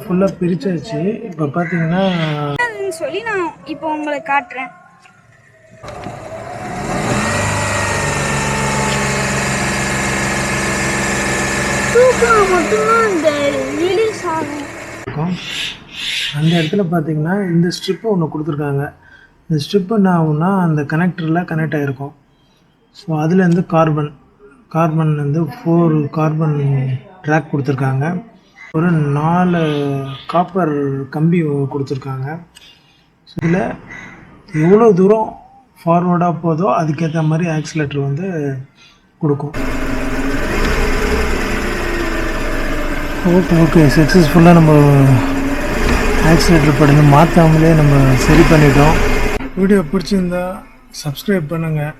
ஃபுல்லாக பிரிச்சாச்சு. இப்போ பார்த்தீங்கன்னா சொல்லி நான் இப்போ உங்களுக்கு காட்டுறேன். மட்டும்தான் இந்த ரிலீஸ் ஆகும். அந்த இடத்துல பார்த்தீங்கன்னா இந்த ஸ்ட்ரிப்பு ஒன்று கொடுத்துருக்காங்க. இந்த ஸ்ட்ரிப்பு என்ன ஆகும்னா அந்த கனெக்டரில் கனெக்ட் ஆகிருக்கும். ஸோ அதுலேருந்து கார்பன் வந்து 4 கார்பன் ட்ராக் கொடுத்துருக்காங்க. ஒரு 4 காப்பர் கம்பி கொடுத்துருக்காங்க. ஸோ இதில் எவ்வளோ தூரம் ஃபார்வர்டாக போதோ அதுக்கேற்ற மாதிரி ஆக்சிலேட்டர் வந்து கொடுக்கும். ஓகே சக்ஸஸ்ஃபுல்லாக நம்ம ஆக்சிலேட்டர் படுங்க மாற்றாமலே நம்ம சரி பண்ணிட்டோம். வீடியோ பிடிச்சிருந்தா சப்ஸ்கிரைப் பண்ணுங்கள்.